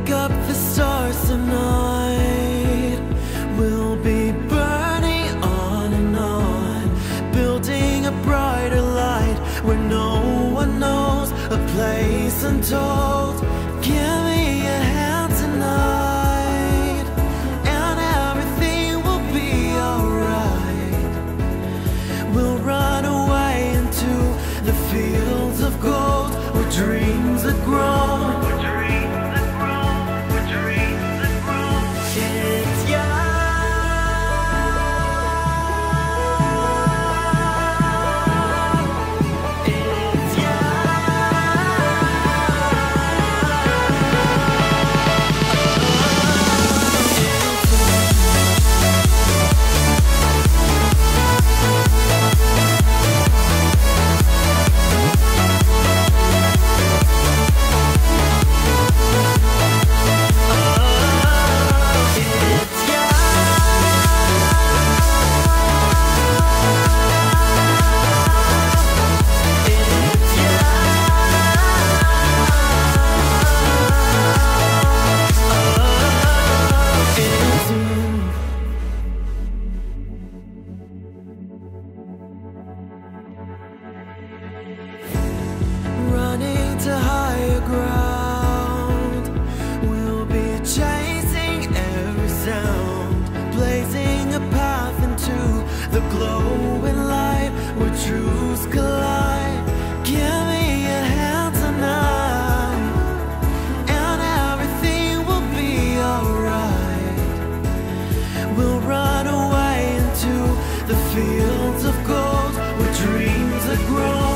wake up the stars tonight. We'll be burning on and on, building a brighter light where no one knows, a place untold. Give me a hand tonight, and everything will be alright. We'll run away into the fields of gold where dreams are grown. Running to higher ground, we'll be chasing every sound, blazing a path into the glowing light where truths collide. Give me a hand tonight, and everything will be alright. We'll run away into the fields of gold where dreams are grown.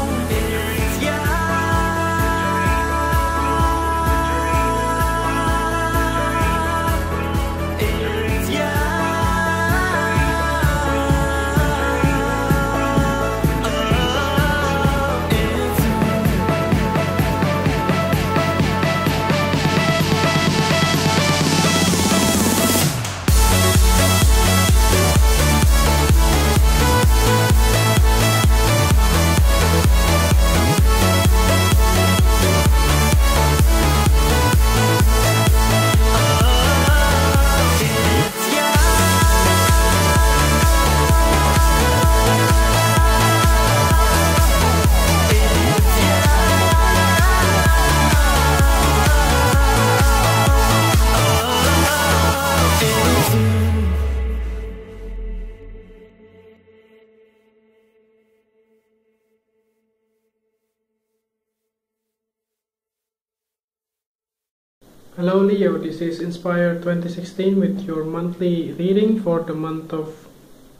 Hello Leo, this is Inspire 2016 with your monthly reading for the month of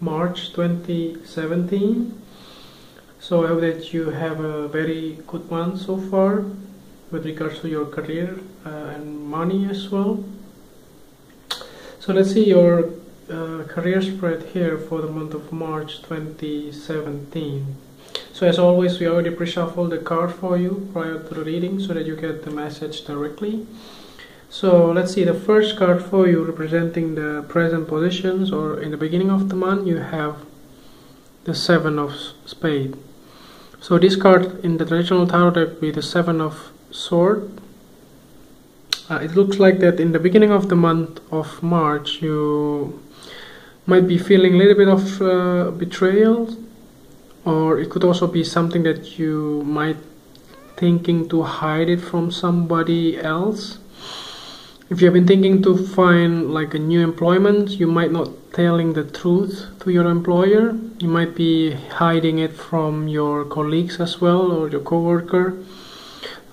March 2017. So I hope that you have a very good month so far with regards to your career and money as well. So let's see your career spread here for the month of March 2017. So as always, we already pre-shuffled the card for you prior to the reading so that you get the message directly. So let's see, the first card for you representing the present positions, or in the beginning of the month you have the Seven of Spades. So this card in the traditional tarot deck will be the Seven of Swords. It looks like that in the beginning of the month of March you might be feeling a little bit of betrayal, or it could also be something that you might thinking to hide it from somebody else. If you have been thinking to find like a new employment, you might not telling the truth to your employer. You might be hiding it from your colleagues as well, or your coworker,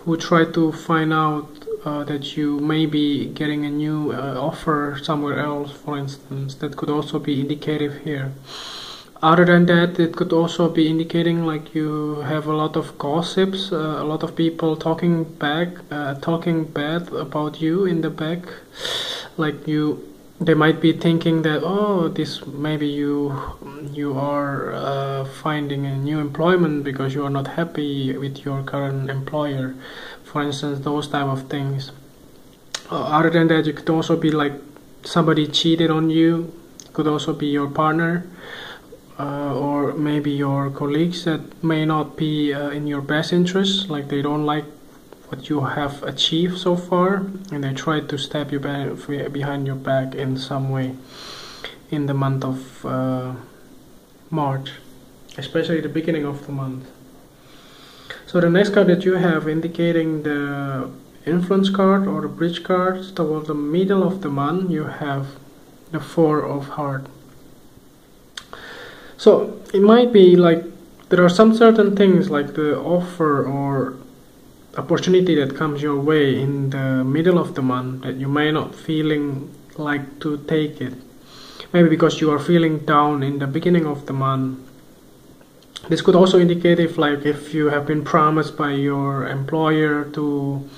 who try to find out that you may be getting a new offer somewhere else, for instance. That could also be indicative here. Other than that, it could also be indicating like you have a lot of gossips, a lot of people talking bad about you in the back. Like they might be thinking that, oh, this maybe you are finding a new employment because you are not happy with your current employer, for instance, those type of things. Other than that, you could also be like somebody cheated on you. It could also be your partner. Or maybe your colleagues that may not be in your best interest, like they don't like what you have achieved so far, and they try to stab you behind your back in some way in the month of March, especially the beginning of the month. So the next card that you have indicating the influence card or the bridge card, towards the middle of the month you have the Four of Hearts. So it might be like there are some certain things like the offer or opportunity that comes your way in the middle of the month that you may not feeling like to take it. Maybe because you are feeling down in the beginning of the month. This could also indicate if you have been promised by your employer to,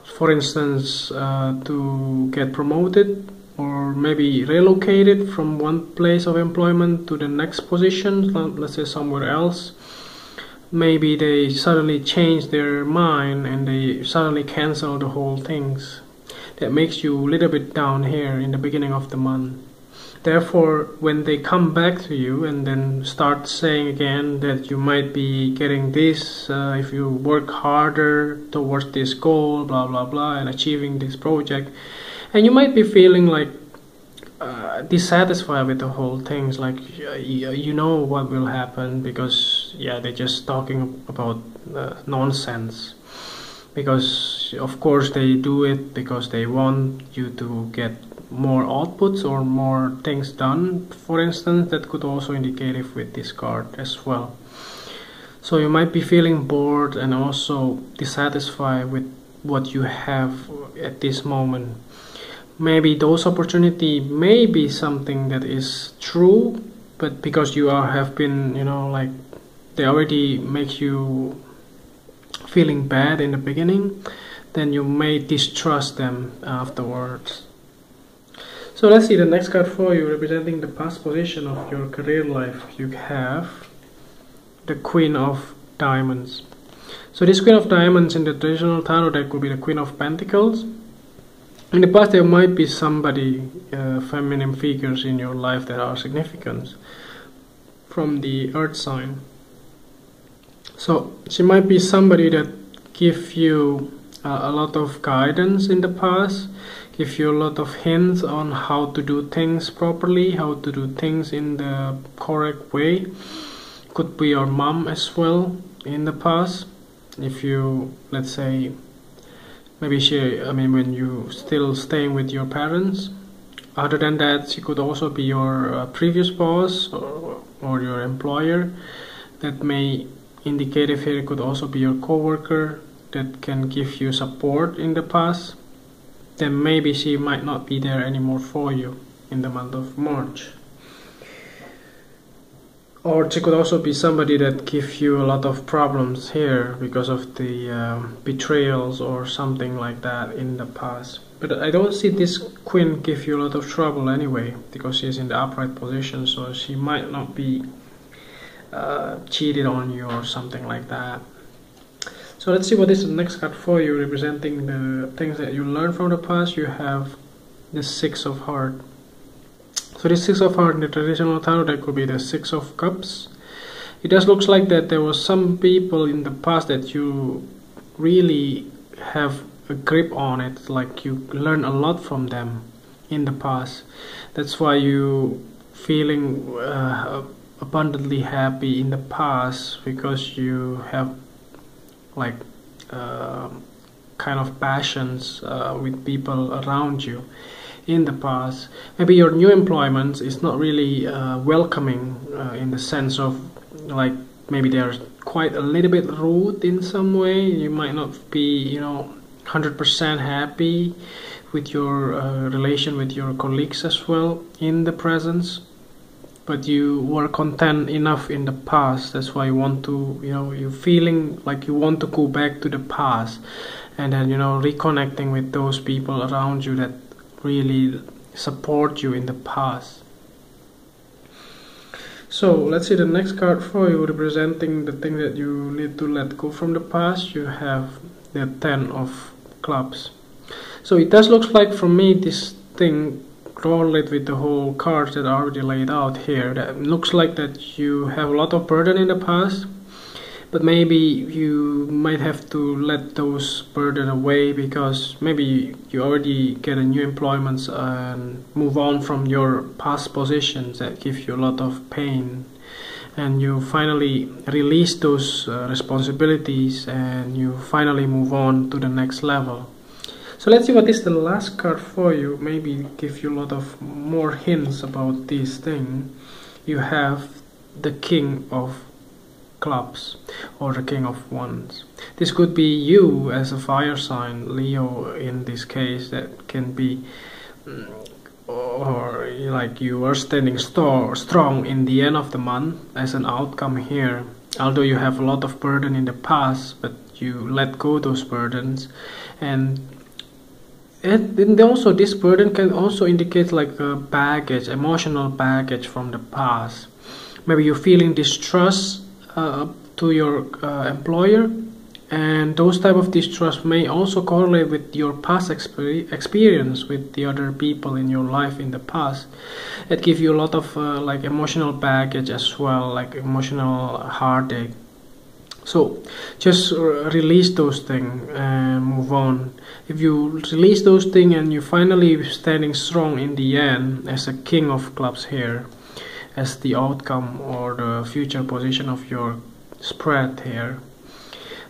for instance, to get promoted or maybe relocated from one place of employment to the next position, let's say somewhere else. Maybe they suddenly change their mind and they suddenly cancel the whole things. That makes you a little bit down here in the beginning of the month. Therefore, when they come back to you and then start saying again that you might be getting this if you work harder towards this goal, blah blah blah, and achieving this project, and you might be feeling like dissatisfied with the whole things, like you know what will happen because they're just talking about nonsense. Because of course they do it because they want you to get more outputs or more things done, for instance. That could also indicate it with this card as well. So you might be feeling bored and also dissatisfied with what you have at this moment. Maybe those opportunity may be something that is true, but because you have been, like they already make you feeling bad in the beginning, then you may distrust them afterwards. So let's see the next card for you, representing the past position of your career life. You have the Queen of Diamonds. So this Queen of Diamonds in the traditional tarot deck will be the Queen of Pentacles. In the past there might be somebody, feminine figures in your life that are significant from the earth sign. So she might be somebody that give you a lot of guidance in the past, give you a lot of hints on how to do things properly, how to do things in the correct way. Could be your mom as well in the past. If you, let's say, maybe when you still staying with your parents. Other than that, she could also be your previous boss or your employer. That may indicate if it could also be your co-worker that can give you support in the past. Then maybe she might not be there anymore for you in the month of March. Or she could also be somebody that gives you a lot of problems here because of the betrayals or something like that in the past. But I don't see this queen give you a lot of trouble anyway, because she's in the upright position, so she might not be cheated on you or something like that. So let's see what is the next card for you, representing the things that you learned from the past. You have the Six of Hearts. So this Six of Hearts in the traditional tarot deck could be the Six of Cups. It does looks like that there was some people in the past that you really have a grip on it, like you learn a lot from them in the past. That's why you feeling abundantly happy in the past, because you have like kind of passions with people around you in the past. Maybe your new employment is not really welcoming in the sense of, like, maybe they're quite a little bit rude in some way. You might not be 100% happy with your relation with your colleagues as well in the presence, but you were content enough in the past. That's why you want to, you're feeling like you want to go back to the past and then reconnecting with those people around you that really support you in the past. So let's see the next card for you, representing the thing that you need to let go from the past. You have the Ten of Clubs. So it does look like, for me, this thing correlate with the whole cards that are already laid out here. That looks like that you have a lot of burden in the past. but maybe you might have to let those burden away because maybe you already get a new employment and move on from your past positions that give you a lot of pain, and you finally release those responsibilities and you finally move on to the next level. So let's see what is the last card for you. Maybe give you a lot of more hints about this thing. You have the King of Clubs or the King of Wands. This could be you as a fire sign, Leo in this case. That can be, or like you are standing strong in the end of the month as an outcome here. Although you have a lot of burden in the past, but you let go those burdens, and also this burden can also indicate like a baggage, emotional baggage from the past. Maybe you're feeling distrust to your employer, and those type of distrust may also correlate with your past experience with the other people in your life in the past. It gives you a lot of like emotional baggage as well, like emotional heartache. So just release those things and move on. If you release those things and you finally standing strong in the end as a King of Clubs here, as the outcome or the future position of your spread here.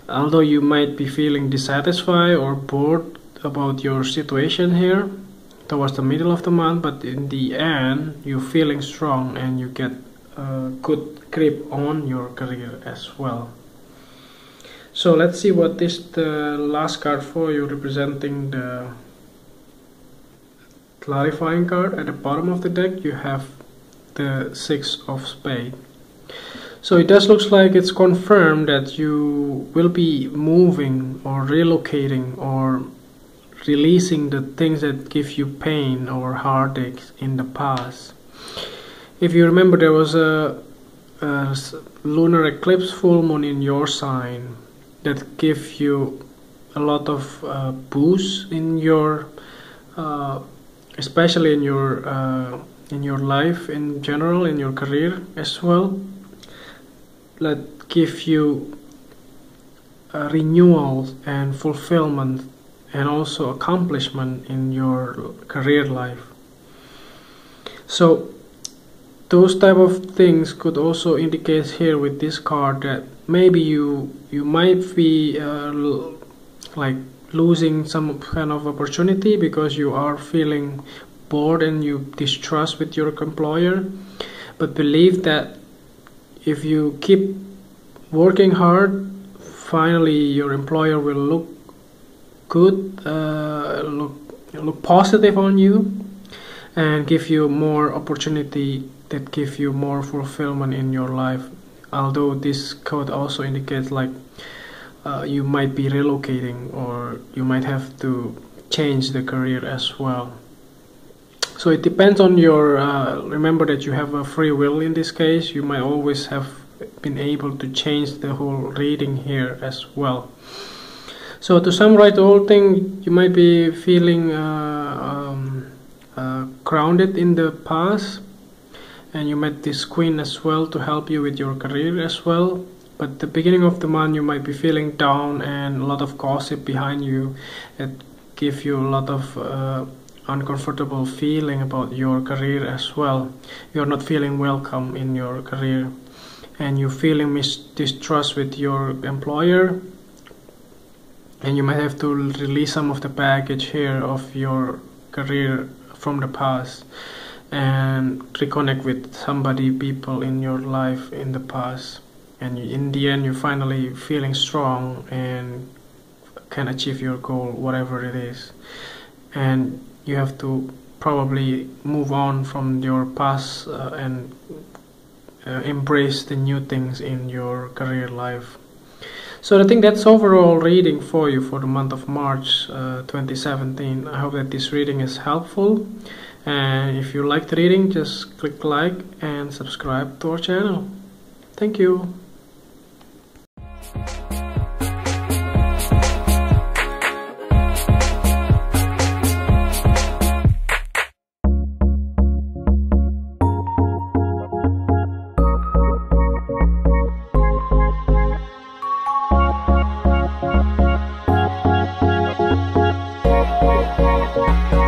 Although you might be feeling dissatisfied or bored about your situation here towards the middle of the month, but in the end you're feeling strong and you get a good grip on your career as well. So let's see what is the last card for you, representing the clarifying card. At the bottom of the deck you have the Six of Spades. So it does look like it's confirmed that you will be moving or relocating or releasing the things that give you pain or heartaches in the past. If you remember, there was a lunar eclipse full moon in your sign that give you a lot of boost in your especially in your life in general, in your career as well, that give you renewal and fulfillment and also accomplishment in your career life. So those type of things could also indicate here with this card that maybe you might be like losing some kind of opportunity because you are feeling bored and you distrust with your employer, but believe that if you keep working hard, finally your employer will look good, look positive on you and give you more opportunity that give you more fulfillment in your life. Although this could also indicate like you might be relocating or you might have to change the career as well. So it depends on your remember that you have a free will in this case. You might always have been able to change the whole reading here as well. So to summarize the whole thing, you might be feeling grounded in the past, and you met this queen as well to help you with your career as well. But the beginning of the month you might be feeling down and a lot of gossip behind you that give you a lot of uncomfortable feeling about your career as well. You're not feeling welcome in your career and you're feeling distrust with your employer, and you might have to release some of the baggage here of your career from the past and reconnect with people in your life in the past, and in the end you're finally feeling strong and can achieve your goal, whatever it is. And you have to probably move on from your past and embrace the new things in your career life. So I think that's overall reading for you for the month of March 2017. I hope that this reading is helpful, and if you like the reading, just click like and subscribe to our channel. Thank you. Bye.